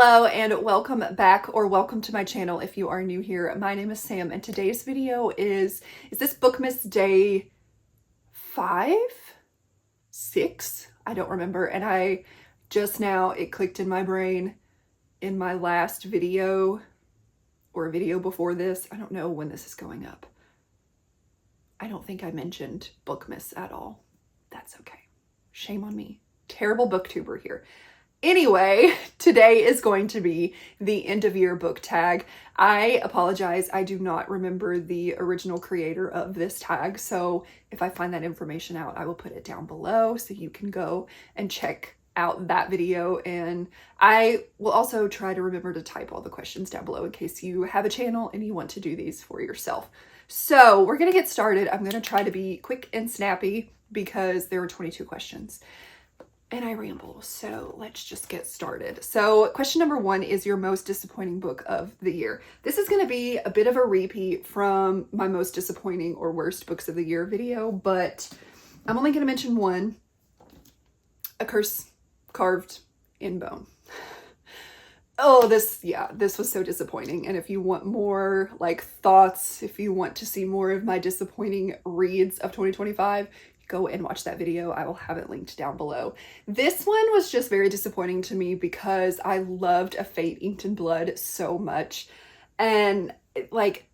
Hello and welcome back, or welcome to my channel if you are new here. My name is Sam and today's video is this Bookmas day 5? 6? I don't remember, and I just now, it clicked in my brain in my last video or a video before this. I don't know when this is going up. I don't think I mentioned Bookmas at all. That's okay. Shame on me. Terrible booktuber here. Anyway, today is going to be the end of year book tag. I apologize, I do not remember the original creator of this tag, so if I find that information out, I will put it down below so you can go and check out that video, and I will also try to remember to type all the questions down below in case you have a channel and you want to do these for yourself. So we're gonna get started. I'm gonna try to be quick and snappy because there are 22 questions. And I ramble, so let's just get started. So question number 1 is your most disappointing book of the year. This is going to be a bit of a repeat from my most disappointing or worst books of the year video, but I'm only going to mention one. A Curse Carved in Bone. Oh, this was so disappointing. And if you want more like thoughts, if you want to see more of my disappointing reads of 2025, go and watch that video. I will have it linked down below. This one was just very disappointing to me because I loved A Fate Inked in Blood so much. And like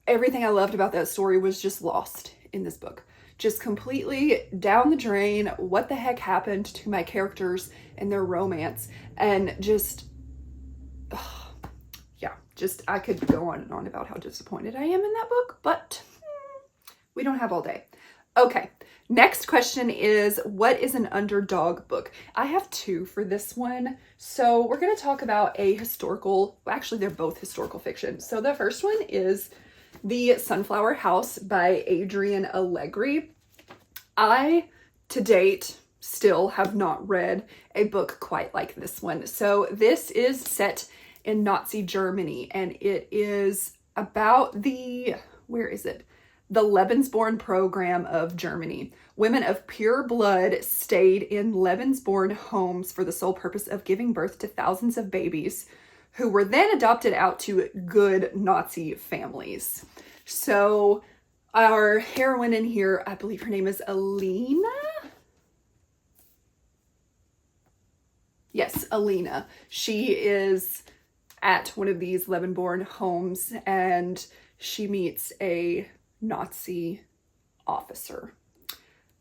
everything I loved about that story was just lost in this book. Just completely down the drain. What the heck happened to my characters and their romance? And just, I could go on and on about how disappointed I am in that book, but we don't have all day. Okay, next question is, what is an underdog book? I have 2 for this one. So we're going to talk about a historical, actually they're both historical fiction. So the first one is The Sunflower House by Adrienne Allegri. I, to date, still have not read a book quite like this one. So this is set in Nazi Germany, and it is about the Lebensborn program of Germany. Women of pure blood stayed in Lebensborn homes for the sole purpose of giving birth to thousands of babies who were then adopted out to good Nazi families. So our heroine in here, I believe her name is Alina. Yes, Alina. She is at one of these Lebensborn homes and she meets a Nazi officer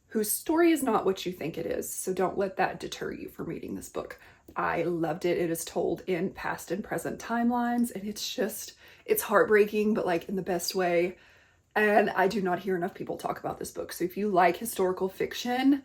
whose story is not what you think it is, so don't let that deter you from reading this book. I loved it. It is told in past and present timelines, and it's heartbreaking, but like in the best way. And I do not hear enough people talk about this book, so if you like historical fiction,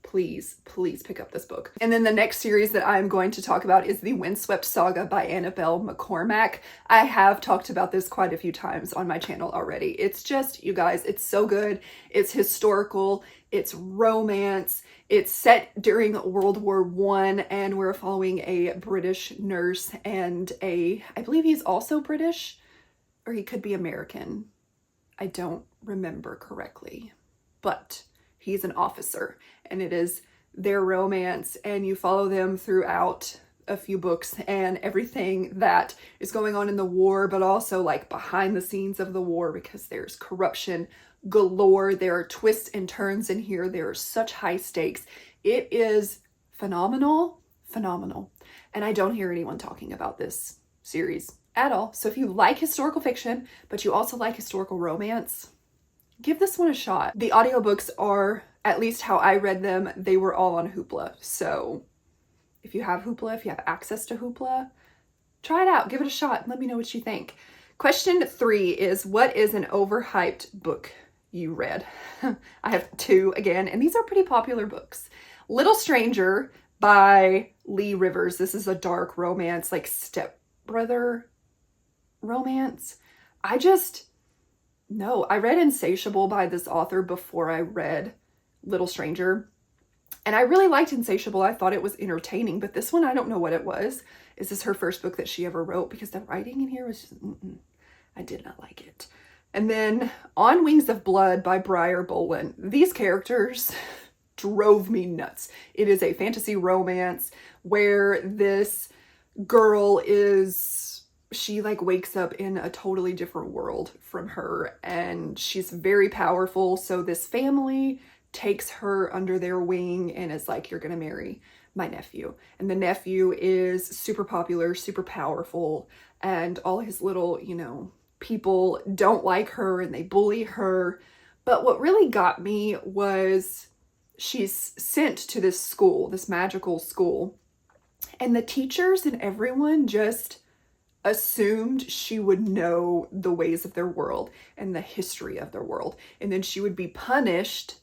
please pick up this book. And then the next series that I'm going to talk about is The Windswept Saga by Annabelle McCormack. I have talked about this quite a few times on my channel already. It's just, you guys, it's so good. It's historical, it's romance, it's set during World War I, and we're following a British nurse and I believe he's also British, or he could be American. I don't remember correctly, but he's an officer, and it is their romance, and you follow them throughout a few books and everything that is going on in the war, but also like behind the scenes of the war, because there's corruption galore. There are twists and turns in here. There are such high stakes. It is phenomenal. And I don't hear anyone talking about this series at all. So if you like historical fiction, but you also like historical romance, give this one a shot. The audiobooks are, at least how I read them, they were all on Hoopla. So if you have Hoopla, if you have access to Hoopla, try it out, give it a shot, and let me know what you think. Question 3 is, what is an overhyped book you read? I have 2 again, and these are pretty popular books. Little Stranger by Lee Rivers. This is a dark romance, like stepbrother romance. I read Insatiable by this author before I read Little Stranger, and I really liked Insatiable. I thought it was entertaining, but this one, I don't know what it was. Is this her first book that she ever wrote? Because the writing in here was just, I did not like it. And then On Wings of Blood by Briar Bolin. These characters drove me nuts. It is a fantasy romance where this girl she like wakes up in a totally different world from her, and she's very powerful. So this family takes her under their wing and is like, you're gonna marry my nephew. And the nephew is super popular, super powerful, and all his little, people don't like her and they bully her. But what really got me was she's sent to this school, this magical school, and the teachers and everyone just assumed she would know the ways of their world and the history of their world. And then she would be punished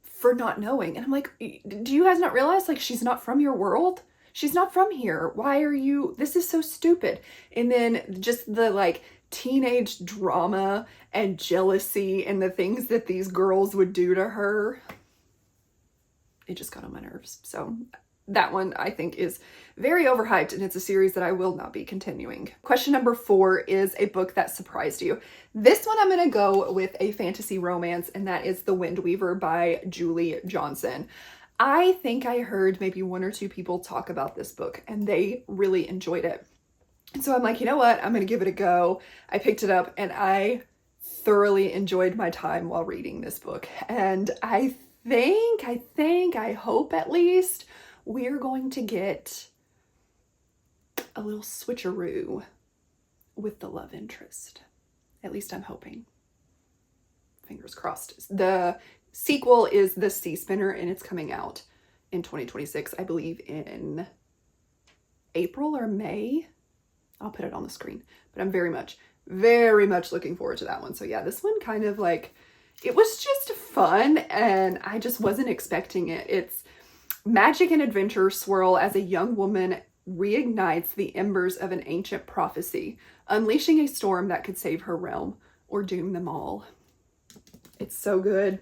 for not knowing. And I'm like, do you guys not realize, like, she's not from your world? She's not from here. Why are you, this is so stupid. And then just the like teenage drama and jealousy and the things that these girls would do to her, it just got on my nerves. So that one I think is very overhyped, and it's a series that I will not be continuing. Question number 4 is a book that surprised you. This one I'm going to go with a fantasy romance, and that is The Wind Weaver by Julie Johnson. I think I heard maybe 1 or 2 people talk about this book, and they really enjoyed it. And so I'm like, you know what? I'm going to give it a go. I picked it up, and I thoroughly enjoyed my time while reading this book. And I hope at least, we're going to get a little switcheroo with the love interest. At least I'm hoping. Fingers crossed. The sequel is The Sea Spinner, and it's coming out in 2026, I believe in April or May. I'll put it on the screen, but I'm very much looking forward to that one. So yeah, this one kind of like, it was just fun, and I just wasn't expecting it. It's magic and adventure swirl as a young woman reignites the embers of an ancient prophecy, unleashing a storm that could save her realm or doom them all. It's so good.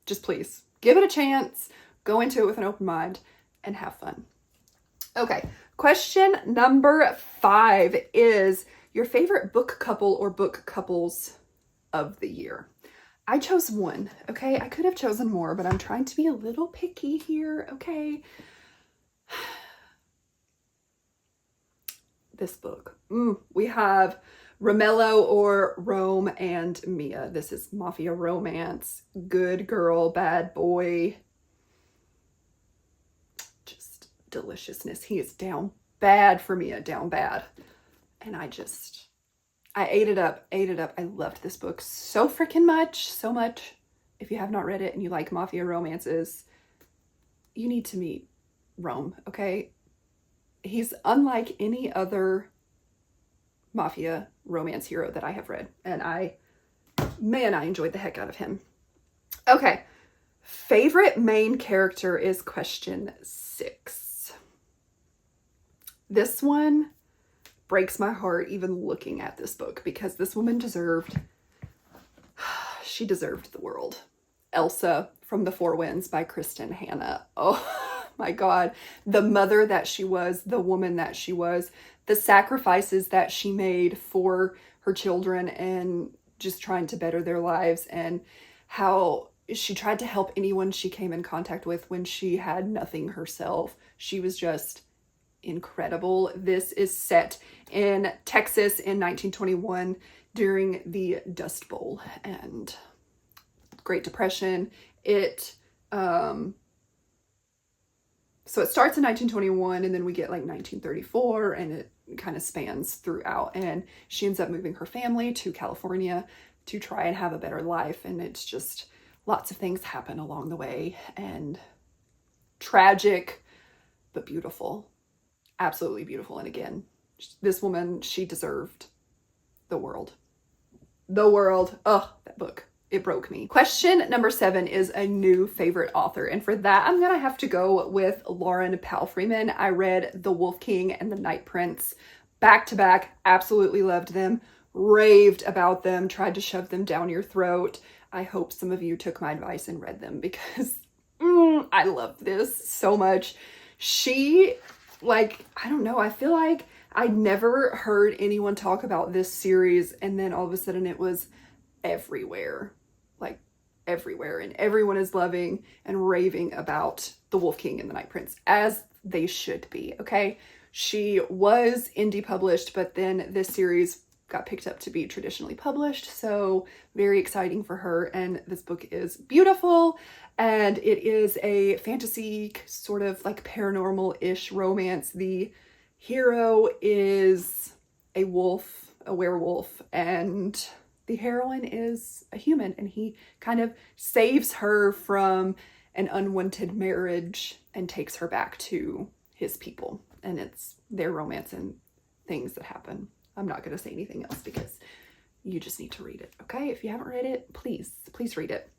Just please give it a chance, go into it with an open mind, and have fun. Okay, question number 5 is your favorite book couple or book couples of the year. I chose 1, okay? I could have chosen more, but I'm trying to be a little picky here, okay? This book. We have Romello or Rome and Mia. This is mafia romance. Good girl, bad boy. Just deliciousness. He is down bad for Mia, down bad. And I ate it up. I loved this book so freaking much, so much. If you have not read it and you like mafia romances, you need to meet Rome, okay? He's unlike any other mafia romance hero that I have read. And I enjoyed the heck out of him. Okay, favorite main character is question 6. This one breaks my heart even looking at this book, because this woman deserved the world. Elsa from The Four Winds by Kristen Hanna. Oh my God. The mother that she was, the woman that she was, the sacrifices that she made for her children and just trying to better their lives, and how she tried to help anyone she came in contact with when she had nothing herself. She was just incredible. This is set in Texas in 1921 during the Dust Bowl and Great Depression. So it starts in 1921, and then we get like 1934, and it kind of spans throughout, and she ends up moving her family to California to try and have a better life. And it's just lots of things happen along the way, and tragic but beautiful. Absolutely beautiful. And again, this woman, she deserved the world. Oh, that book. It broke me. Question number 7 is a new favorite author. And for that, I'm going to have to go with Lauren Palfreyman. I read The Wolf King and The Night Prince back to back. Absolutely loved them. Raved about them. Tried to shove them down your throat. I hope some of you took my advice and read them, because I love this so much. She, like, I don't know. I feel like I'd never heard anyone talk about this series, and then all of a sudden it was everywhere. Like, everywhere. And everyone is loving and raving about The Wolf King and The Night Prince, as they should be, okay? She was indie published, but then this series got picked up to be traditionally published. So very exciting for her. And this book is beautiful. And it is a fantasy sort of like paranormal-ish romance. The hero is a wolf, a werewolf, and the heroine is a human, and he kind of saves her from an unwanted marriage and takes her back to his people. And it's their romance and things that happen. I'm not going to say anything else because you just need to read it, okay? If you haven't read it, please read it.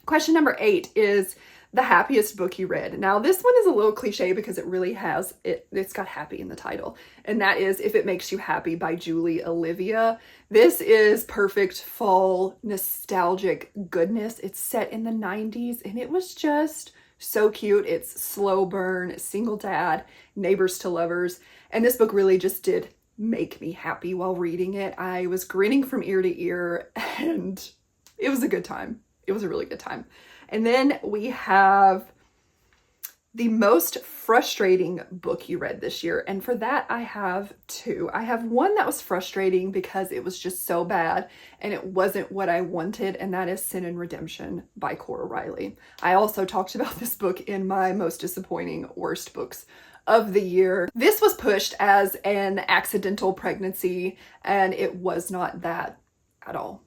Question number 8 is the happiest book you read. Now, this one is a little cliche because it really has, it's got happy in the title. And that is If It Makes You Happy by Julie Olivia. This is perfect fall nostalgic goodness. It's set in the 90s and it was just so cute. It's slow burn, single dad, neighbors to lovers. And this book really just did make me happy while reading it. I was grinning from ear to ear and it was a good time. It was a really good time. And then we have the most frustrating book you read this year. And for that, I have 2. I have one that was frustrating because it was just so bad and it wasn't what I wanted. And that is Sin and Redemption by Cora Riley. I also talked about this book in my most disappointing worst books of the year. This was pushed as an accidental pregnancy and it was not that at all.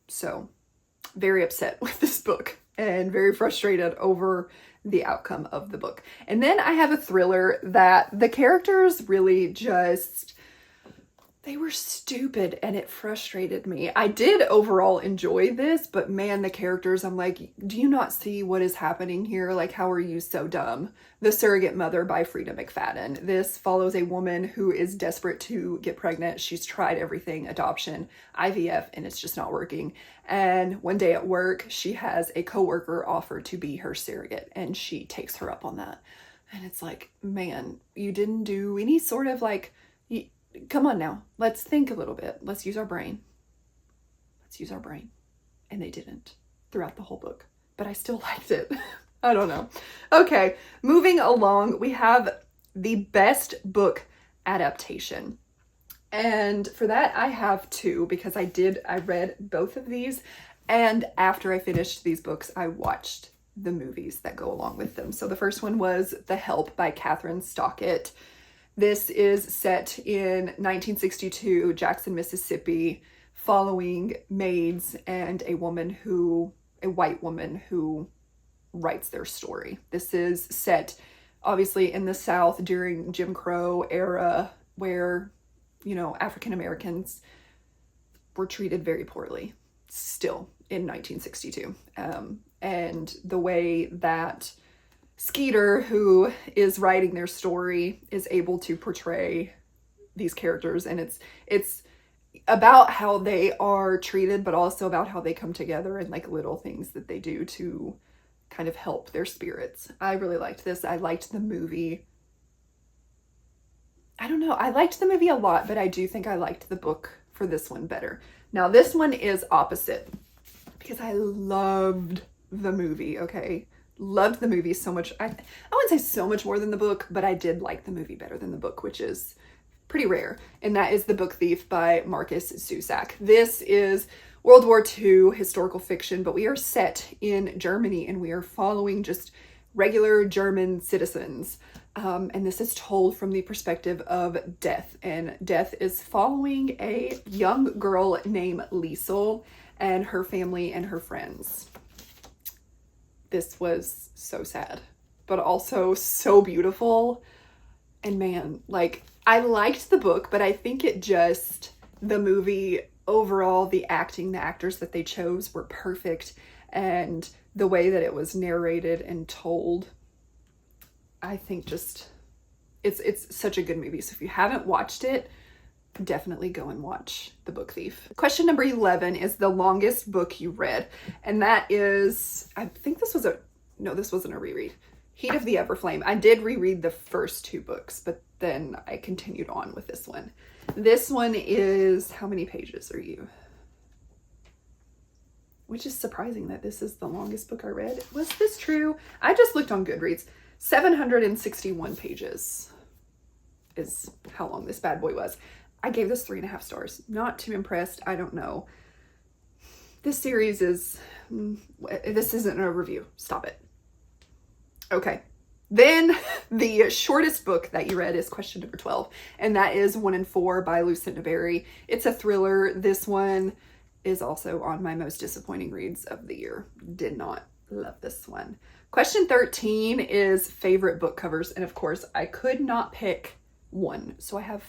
So very upset with this book and very frustrated over the outcome of the book. And then I have a thriller that the characters really just, they were stupid and it frustrated me. I did overall enjoy this, but man, the characters, I'm like, do you not see what is happening here? Like, how are you so dumb? The Surrogate Mother by Frida McFadden. This follows a woman who is desperate to get pregnant. She's tried everything, adoption, IVF, and it's just not working. And one day at work, she has a coworker offer to be her surrogate and she takes her up on that. And it's like, man, you didn't do any sort of like, come on now, let's think a little bit. Let's use our brain. Let's use our brain. And they didn't throughout the whole book, but I still liked it. I don't know. Okay, moving along, we have the best book adaptation. And for that, I have 2 because I read both of these. And after I finished these books, I watched the movies that go along with them. So the first one was The Help by Catherine Stockett. This is set in 1962, Jackson, Mississippi, following maids and a white woman who writes their story. This is set obviously in the South during Jim Crow era where, you know, African Americans were treated very poorly still in 1962. And the way that Skeeter, who is writing their story, is able to portray these characters, and it's about how they are treated, but also about how they come together and like little things that they do to kind of help their spirits. I really liked this. I liked the movie. I don't know. I liked the movie a lot, but I do think I liked the book for this one better. Now this one is opposite because I loved the movie, okay? Loved the movie so much. I wouldn't say so much more than the book, but I did like the movie better than the book, which is pretty rare. And that is The Book Thief by Marcus Zusak. This is World War II historical fiction, but we are set in Germany and we are following just regular German citizens. And this is told from the perspective of Death. And Death is following a young girl named Liesel and her family and her friends. This was so sad, but also so beautiful. And man, like, I liked the book, but I think the movie overall, the acting, the actors that they chose were perfect. And the way that it was narrated and told, I think just, it's such a good movie. So if you haven't watched it, definitely go and watch The Book Thief. Question number 11 is the longest book you read. And that is, I think this wasn't a reread. Heat of the Everflame. I did reread the first 2 books, but then I continued on with this one. This one is, how many pages are you? Which is surprising that this is the longest book I read. Was this true? I just looked on Goodreads. 761 pages. is how long this bad boy was. I gave this 3.5 stars. Not too impressed. I don't know. This series is, this isn't a review. Stop it. Okay. Then the shortest book that you read is question number 12, and that is 1 in 4 by Lucinda Berry. It's a thriller. This one is also on my most disappointing reads of the year. Did not love this one. Question 13 is favorite book covers, and of course I could not pick one, so I have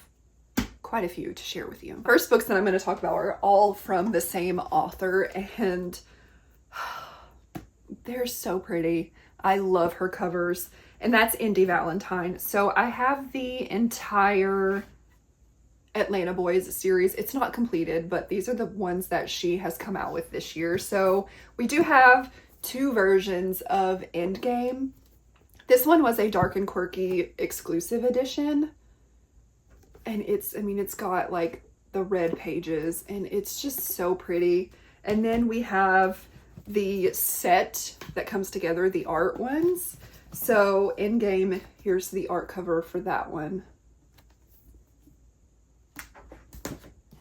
quite a few to share with you. First books that I'm going to talk about are all from the same author, and they're so pretty. I love her covers, and that's Indy Valentine. So I have the entire Atlanta Boys series. It's not completed, but these are the ones that she has come out with this year. So we do have 2 versions of Endgame. This one was a Dark and Quirky exclusive edition, and it's got like the red pages, and it's just so pretty. And then we have the set that comes together, the art ones. So Endgame, here's the art cover for that one.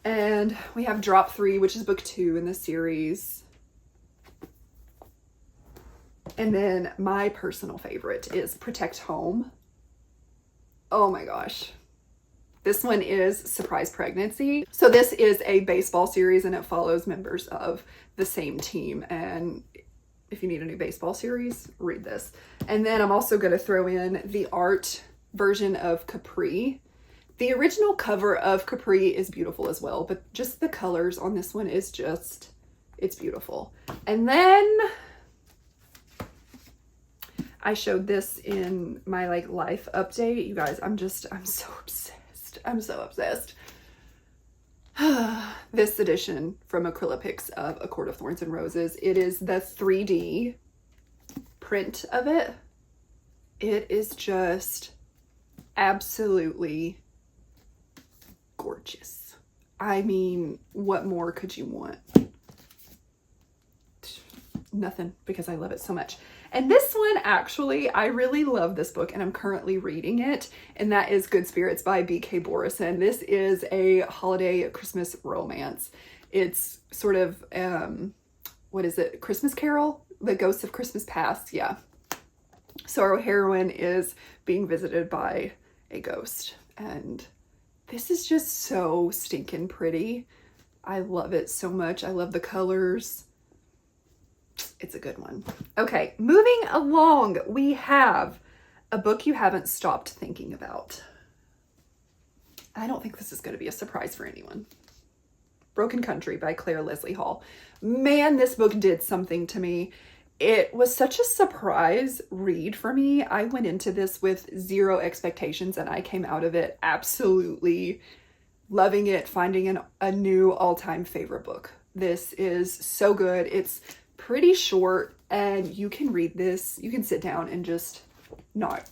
And we have Drop 3, which is book 2 in the series. And then my personal favorite is Protect Home. Oh my gosh. This one is Surprise Pregnancy. So this is a baseball series, and it follows members of the same team. And if you need a new baseball series, read this. And then I'm also going to throw in the art version of Capri. The original cover of Capri is beautiful as well, but just the colors on this one is just, it's beautiful. And then I showed this in my like life update. You guys, I'm so obsessed. I'm so obsessed. This edition from Acrylics of A Court of Thorns and Roses. It is the 3D print of it. It is just absolutely gorgeous. I mean, what more could you want? Nothing, because I love it so much. And this one, actually, I really love this book, and I'm currently reading it, and that is Good Spirits by B.K. Borison. This is a holiday Christmas romance. It's sort of, what is it? Christmas Carol? The Ghosts of Christmas Past, yeah. So our heroine is being visited by a ghost, and this is just so stinking pretty. I love it so much. I love the colors. It's a good one. Okay, moving along, we have a book you haven't stopped thinking about. I don't think this is going to be a surprise for anyone. Broken Country by Claire Leslie Hall. Man, this book did something to me. It was such a surprise read for me. I went into this with 0 expectations, and I came out of it absolutely loving it, finding a new all-time favorite book. This is so good. It's pretty short, and you can read this. You can sit down and just not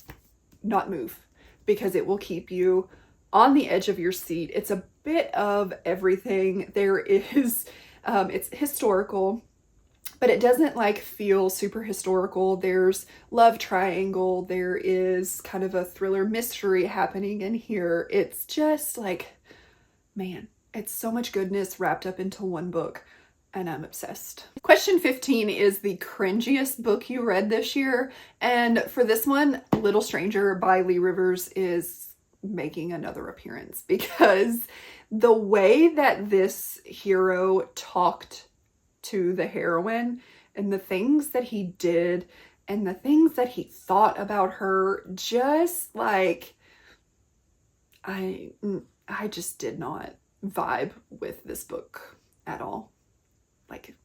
move, because it will keep you on the edge of your seat. It's a bit of everything. There is, it's historical, but it doesn't like feel super historical. There's love triangle. There is kind of a thriller mystery happening in here. It's just like, man, it's so much goodness wrapped up into one book, and I'm obsessed. Question 15 is the cringiest book you read this year. And for this one, Little Stranger by Lee Rivers is making another appearance, because the way that this hero talked to the heroine, and the things that he did, and the things that he thought about her, just like, I just did not vibe with this book at all. Like,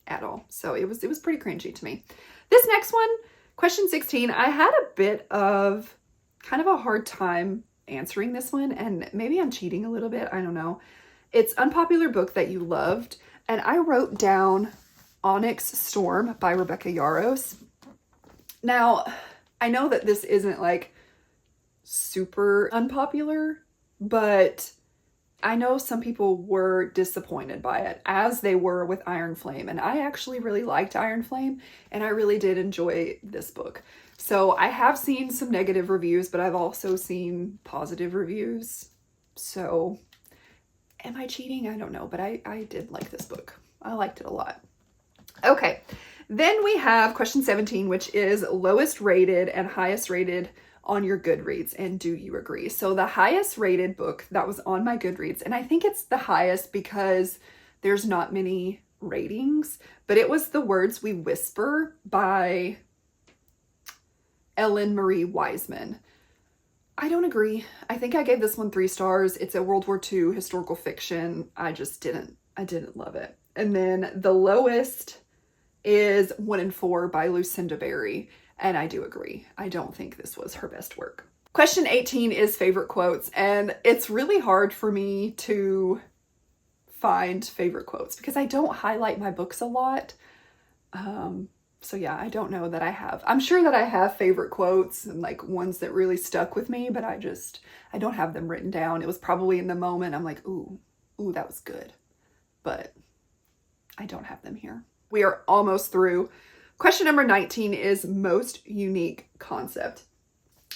at all. So it was pretty cringy to me. This next one, question 16, I had a bit of kind of a hard time answering this one, and maybe I'm cheating a little bit. I don't know. It's Unpopular Book That You Loved, and I wrote down Onyx Storm by Rebecca Yarros. Now, I know that this isn't like super unpopular, but I know some people were disappointed by it, as they were with Iron Flame, and I actually really liked Iron Flame, and I really did enjoy this book. So I have seen some negative reviews, but I've also seen positive reviews. So am I cheating? I don't know, but I did like this book. I liked it a lot. Okay, then we have question 17, which is lowest rated and highest rated on your Goodreads, and do you agree? So the highest rated book that was on my Goodreads, and I think it's the highest because there's not many ratings, but it was The Words We Whisper by Ellen Marie Wiseman. I don't agree. I think I gave this one 3 stars. It's a World War II historical fiction. I didn't love it. And then the lowest is 1 in 4 by Lucinda Berry. And I do agree. I don't think this was her best work. Question 18 is favorite quotes. And it's really hard for me to find favorite quotes because I don't highlight my books a lot. So yeah, I don't know that I have. I'm sure that I have favorite quotes and like ones that really stuck with me, but I don't have them written down. It was probably in the moment. I'm like, ooh, that was good. But I don't have them here. We are almost through. Question number 19 is most unique concept.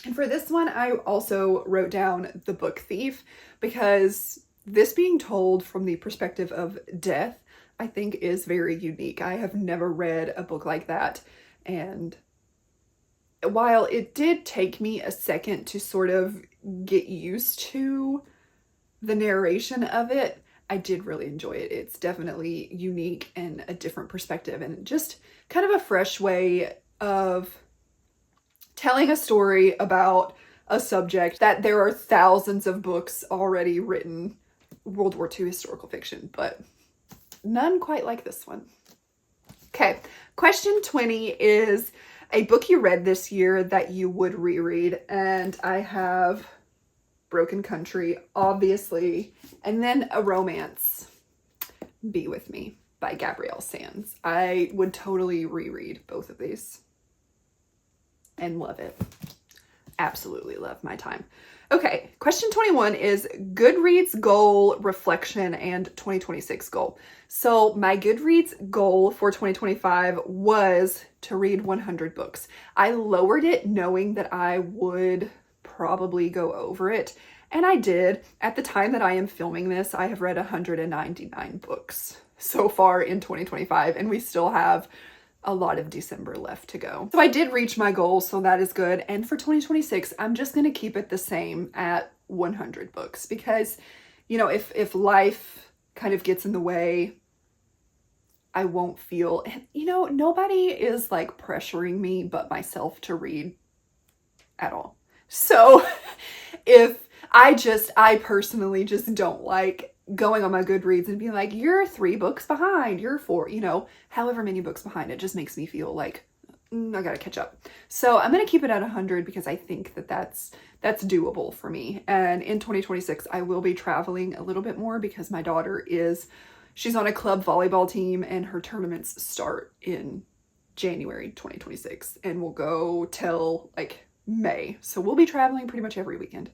And for this one, I also wrote down The Book Thief because this being told from the perspective of death, I think is very unique. I have never read a book like that. And while it did take me a second to sort of get used to the narration of it, I did really enjoy it. It's definitely unique and a different perspective and just kind of a fresh way of telling a story about a subject that there are thousands of books already written, World War II historical fiction, but none quite like this one. Okay, question 20 is a book you read this year that you would reread, and I have Broken Country, obviously, and then a romance, Be With Me by Gabrielle Sands. I would totally reread both of these and love it. Absolutely love my time. Okay, question 21 is Goodreads goal, reflection, and 2026 goal. So my Goodreads goal for 2025 was to read 100 books. I lowered it knowing that I would probably go over it, and I did. At the time that I am filming this, I have read 199 books so far in 2025, and we still have a lot of December left to go. So I did reach my goal, so that is good. And for 2026, I'm just going to keep it the same at 100 books because, you know, if life kind of gets in the way, I won't feel, you know, nobody is like pressuring me but myself to read at all. So if I personally just don't like going on my Goodreads and being like, you're 3 books behind, you're 4, you know, however many books behind, it just makes me feel like I gotta catch up. So I'm gonna keep it at 100 because I think that that's doable for me. And in 2026, I will be traveling a little bit more because my daughter she's on a club volleyball team and her tournaments start in January 2026 and will go till like May. So we'll be traveling pretty much every weekend.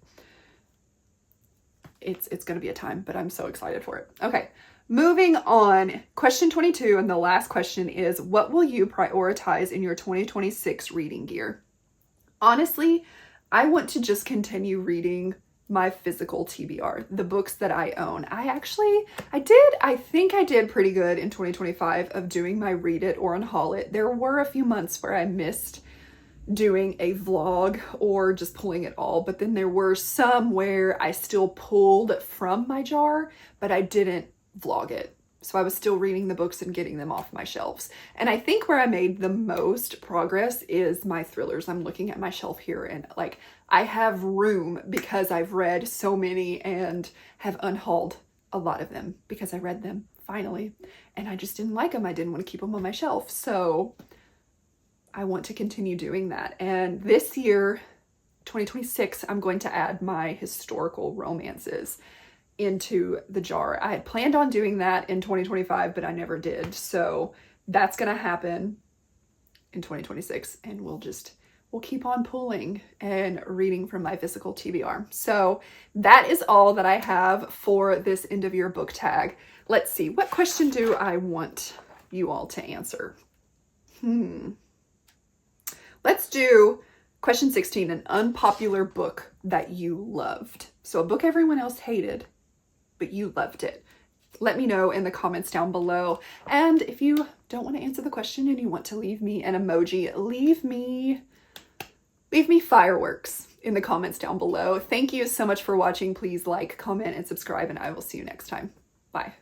It's going to be a time, but I'm so excited for it. Okay, moving on. Question 22, and the last question is, what will you prioritize in your 2026 reading gear? Honestly, I want to just continue reading my physical TBR, the books that I own. I think I did pretty good in 2025 of doing my read it or unhaul it. There were a few months where I missed doing a vlog or just pulling it all, but then there were some where I still pulled from my jar, but I didn't vlog it. So I was still reading the books and getting them off my shelves. And I think where I made the most progress is my thrillers. I'm looking at my shelf here and like I have room because I've read so many and have unhauled a lot of them because I read them finally and I just didn't like them. I didn't want to keep them on my shelf. So I want to continue doing that. And this year, 2026, I'm going to add my historical romances into the jar. I had planned on doing that in 2025, but I never did. So that's going to happen in 2026 and we'll will keep on pulling and reading from my physical TBR. So that is all that I have for this end of year book tag. Let's see, what question do I want you all to answer? Let's do question 16, an unpopular book that you loved. So a book everyone else hated, but you loved it. Let me know in the comments down below. And if you don't want to answer the question and you want to leave me an emoji, leave me fireworks in the comments down below. Thank you so much for watching. Please like, comment, and subscribe, and I will see you next time. Bye.